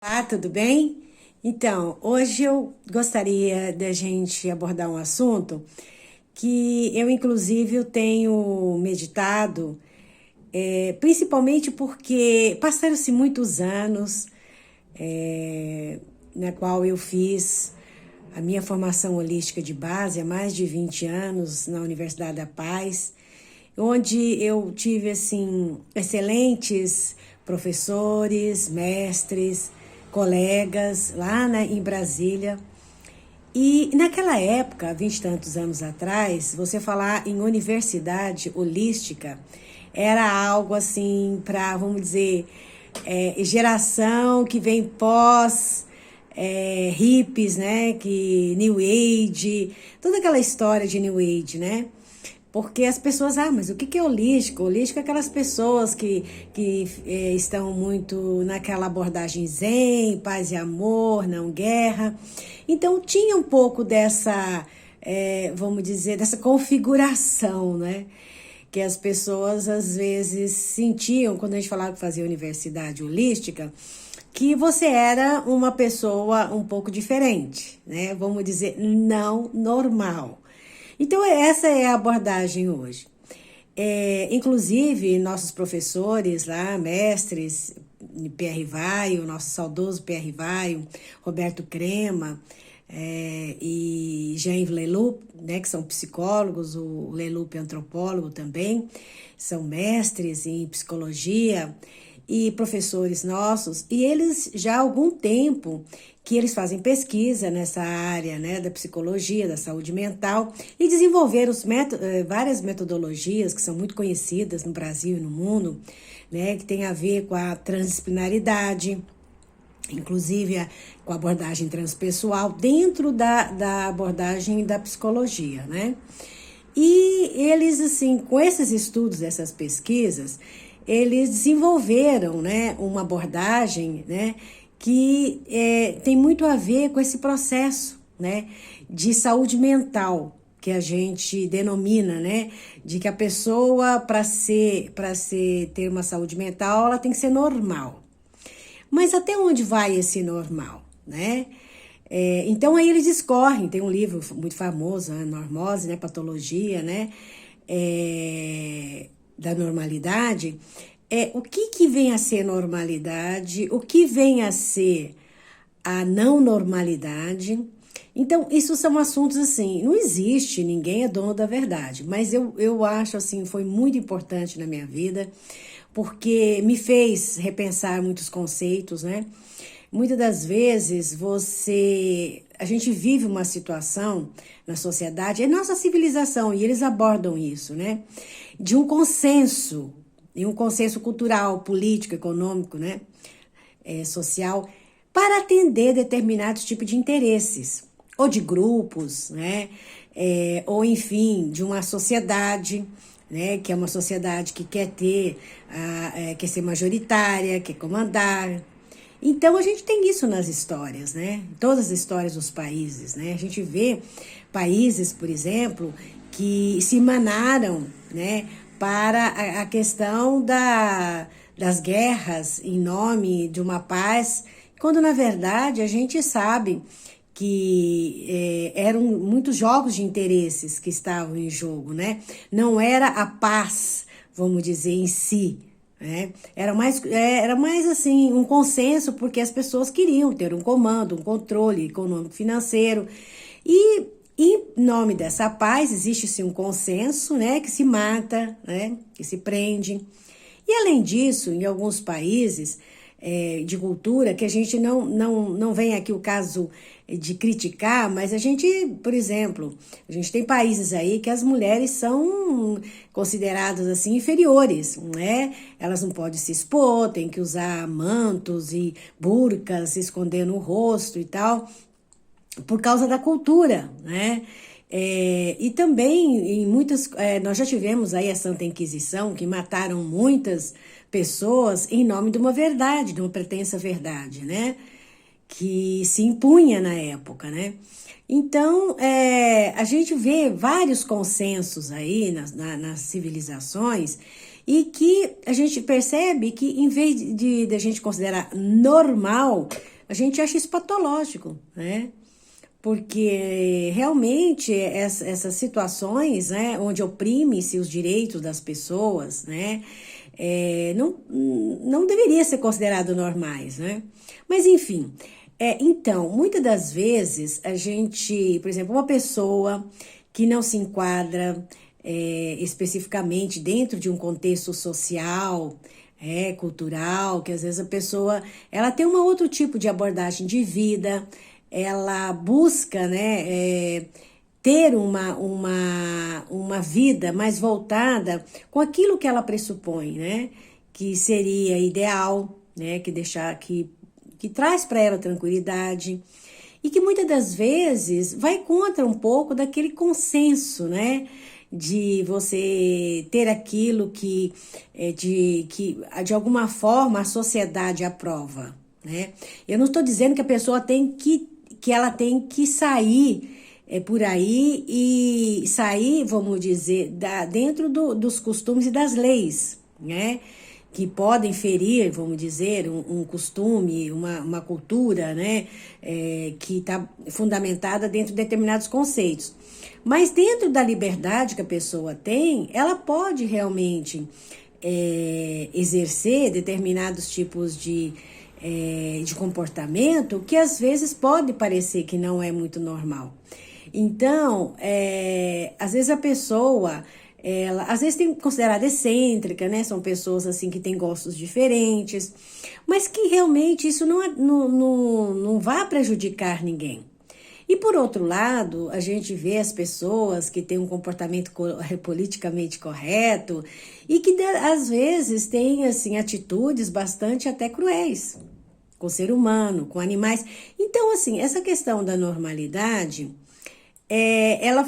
Olá, tudo bem? Então, hoje eu gostaria de a gente abordar um assunto que eu, inclusive, eu tenho meditado, principalmente porque passaram-se muitos anos, na qual eu fiz a minha formação holística de base há mais de 20 anos na Universidade da Paz, onde eu tive assim excelentes professores, mestres, colegas lá em Brasília. E naquela época, 20 e tantos anos atrás, você falar em universidade holística era algo assim para, vamos dizer, geração que vem pós hippies, né? Que New Age, toda aquela história de New Age, né? Porque as pessoas, mas o que é holístico? Holístico é aquelas pessoas que estão muito naquela abordagem zen, paz e amor, não guerra. Então tinha um pouco dessa, vamos dizer, dessa configuração, né? Que as pessoas às vezes sentiam, quando a gente falava que fazia universidade holística, que você era uma pessoa um pouco diferente, né? Vamos dizer, não normal. Então, essa é a abordagem hoje. Inclusive, nossos professores lá, mestres, Pierre Vaio, nosso saudoso Pierre Vaio, Roberto Crema e Jean Leloup, né, que são psicólogos, o Leloup é antropólogo também, são mestres em psicologia e professores nossos, e eles já há algum tempo que eles fazem pesquisa nessa área, né, da psicologia, da saúde mental, e desenvolveram várias metodologias que são muito conhecidas no Brasil e no mundo, né, que tem a ver com a transdisciplinaridade, inclusive com a abordagem transpessoal, dentro da abordagem da psicologia, né? E eles, assim, com esses estudos, essas pesquisas, eles desenvolveram, né, uma abordagem, né, que tem muito a ver com esse processo, né, de saúde mental, que a gente denomina, né, de que a pessoa, para ter uma saúde mental, ela tem que ser normal. Mas até onde vai esse normal, né? Então aí eles discorrem, tem um livro muito famoso, né, Normose, né, Patologia, né, da normalidade. O que vem a ser normalidade, o que vem a ser a não normalidade. Então, isso são assuntos assim, não existe, ninguém é dono da verdade, mas eu acho assim, foi muito importante na minha vida, porque me fez repensar muitos conceitos, né? Muitas das vezes a gente vive uma situação na sociedade, é nossa civilização, e eles abordam isso, né? De um consenso, e um consenso cultural, político, econômico, né? Social, para atender determinados tipos de interesses, ou de grupos, né? Ou enfim, de uma sociedade, né? Que é uma sociedade que quer quer ser majoritária, quer comandar. Então a gente tem isso nas histórias, né? Todas as histórias dos países, né? A gente vê países, por exemplo, que se emanaram, né, para a questão das guerras em nome de uma paz, quando na verdade a gente sabe que eram muitos jogos de interesses que estavam em jogo, né? Não era a paz, vamos dizer, em si, né? Era mais assim, um consenso, porque as pessoas queriam ter um comando, um controle econômico financeiro. E em nome dessa paz, existe-se um consenso, né, que se mata, né, que se prende. E além disso, em alguns países de cultura, que a gente não vem aqui o caso de criticar, mas a gente, por exemplo, a gente tem países aí que as mulheres são consideradas assim inferiores, né? Elas não podem se expor, tem que usar mantos e burcas, se esconder no rosto e tal, por causa da cultura, né? E também em nós já tivemos aí a Santa Inquisição, que mataram muitas pessoas em nome de uma verdade, de uma pretensa verdade, né? Que se impunha na época, né? Então, a gente vê vários consensos aí nas civilizações e que a gente percebe que, em vez de a gente considerar normal, a gente acha isso patológico, né? Porque realmente essas situações, né, onde oprime-se os direitos das pessoas, né, não deveria ser considerado normais, né? Mas enfim, então, muitas das vezes a gente, por exemplo, uma pessoa que não se enquadra especificamente dentro de um contexto social, cultural, que às vezes a pessoa ela tem um outro tipo de abordagem de vida, ela busca, né, ter uma vida mais voltada com aquilo que ela pressupõe, né, que seria ideal, né, que traz para ela tranquilidade e que muitas das vezes vai contra um pouco daquele consenso, né, de você ter aquilo que de alguma forma a sociedade aprova, né? Eu não estou dizendo que a pessoa ela tem que sair por aí e sair, vamos dizer, dentro dos costumes e das leis, né? Que podem ferir, vamos dizer, um costume, uma cultura, né? Que está fundamentada dentro de determinados conceitos. Mas dentro da liberdade que a pessoa tem, ela pode realmente exercer determinados tipos de comportamento que às vezes pode parecer que não é muito normal. Então, às vezes a pessoa, ela às vezes tem considerada excêntrica, né? São pessoas assim que têm gostos diferentes, mas que realmente isso não vai prejudicar ninguém. E por outro lado, a gente vê as pessoas que têm um comportamento politicamente correto e que às vezes têm assim atitudes bastante até cruéis com o ser humano, com animais. Então, assim, essa questão da normalidade, ela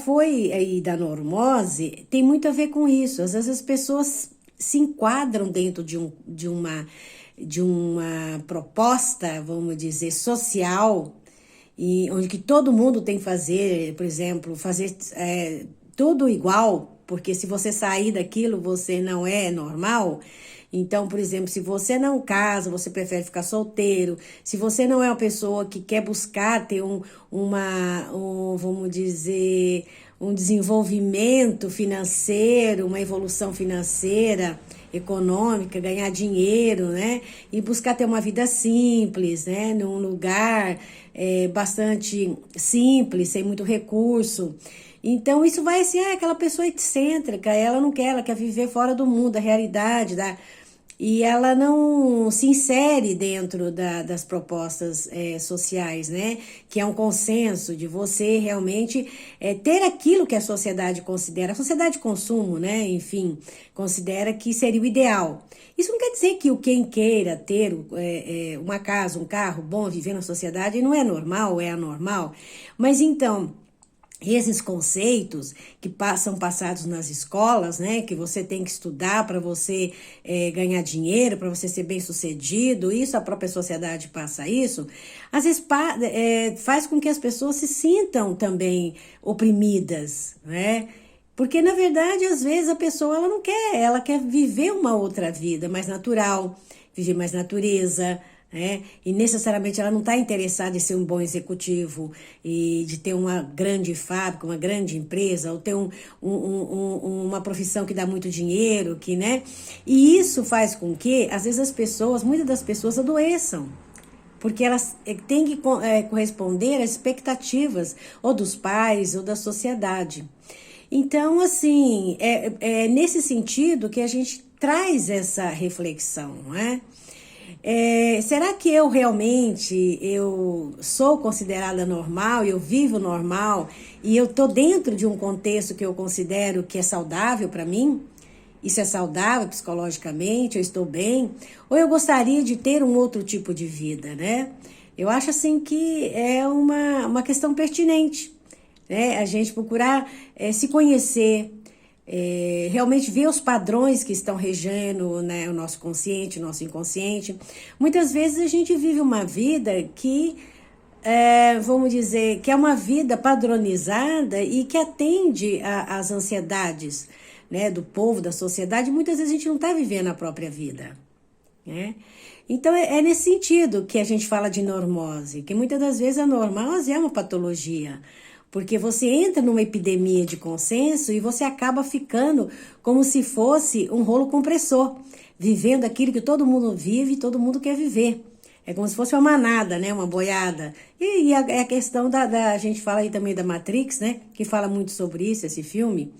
e da normose, tem muito a ver com isso. Às vezes as pessoas se enquadram dentro de uma proposta, vamos dizer, social, e onde que todo mundo tem que fazer, por exemplo, fazer tudo igual, porque se você sair daquilo, você não é normal. Então, por exemplo, se você não casa, você prefere ficar solteiro. Se você não é uma pessoa que quer buscar ter vamos dizer, um desenvolvimento financeiro, uma evolução financeira, econômica, ganhar dinheiro, né? E buscar ter uma vida simples, né? Num lugar bastante simples, sem muito recurso. Então, isso vai ser aquela pessoa excêntrica, ela quer viver fora do mundo, da realidade, e ela não se insere dentro das propostas sociais, né? Que é um consenso de você realmente ter aquilo que a sociedade considera. A sociedade de consumo, né? Enfim, considera que seria o ideal. Isso não quer dizer que quem queira ter uma casa, um carro bom, viver na sociedade, não é normal, é anormal. Mas então, esses conceitos que são passados nas escolas, né, que você tem que estudar para você ganhar dinheiro, para você ser bem-sucedido, isso a própria sociedade passa isso, às vezes faz com que as pessoas se sintam também oprimidas, né? Porque, na verdade, às vezes a pessoa ela quer viver uma outra vida mais natural, viver mais natureza, né? E necessariamente ela não está interessada em ser um bom executivo e de ter uma grande fábrica, uma grande empresa, ou ter uma profissão que dá muito dinheiro, né? E isso faz com que, às vezes, muitas das pessoas adoeçam, porque elas têm que corresponder às expectativas ou dos pais ou da sociedade. Então, assim, é nesse sentido que a gente traz essa reflexão, não é? Será que eu sou considerada normal, eu vivo normal e eu estou dentro de um contexto que eu considero que é saudável para mim? Isso é saudável psicologicamente, eu estou bem? Ou eu gostaria de ter um outro tipo de vida, né? Eu acho assim que é uma questão pertinente, né? A gente procurar se conhecer, realmente ver os padrões que estão regendo, né, o nosso consciente, o nosso inconsciente. Muitas vezes a gente vive uma vida que, vamos dizer, que é uma vida padronizada e que atende às ansiedades, né, do povo, da sociedade, muitas vezes a gente não está vivendo a própria vida, né? Então é nesse sentido que a gente fala de normose, que muitas das vezes a normose é uma patologia, porque você entra numa epidemia de consenso e você acaba ficando como se fosse um rolo compressor, vivendo aquilo que todo mundo vive e todo mundo quer viver. É como se fosse uma manada, né? Uma boiada. E a questão a gente fala aí também da Matrix, né? Que fala muito sobre isso, esse filme.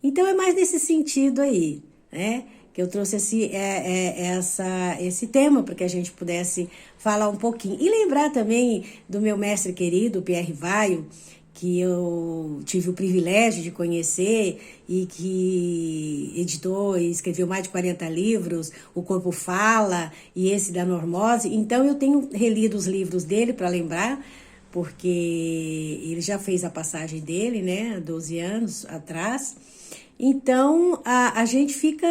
Então é mais nesse sentido aí, né? Que eu trouxe esse tema para que a gente pudesse falar um pouquinho. E lembrar também do meu mestre querido, Pierre Vaio, que eu tive o privilégio de conhecer e que editou e escreveu mais de 40 livros, O Corpo Fala e esse da Normose. Então eu tenho relido os livros dele para lembrar, porque ele já fez a passagem dele, né, 12 anos atrás. Então a gente fica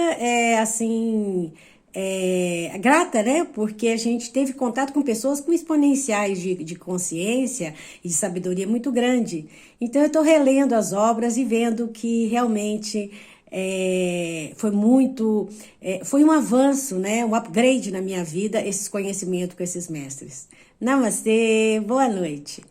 grata, né? Porque a gente teve contato com pessoas com exponenciais de consciência e de sabedoria muito grande. Então eu estou relendo as obras e vendo que realmente foi um avanço, né? Um upgrade na minha vida, esses conhecimentos com esses mestres. Namastê, boa noite.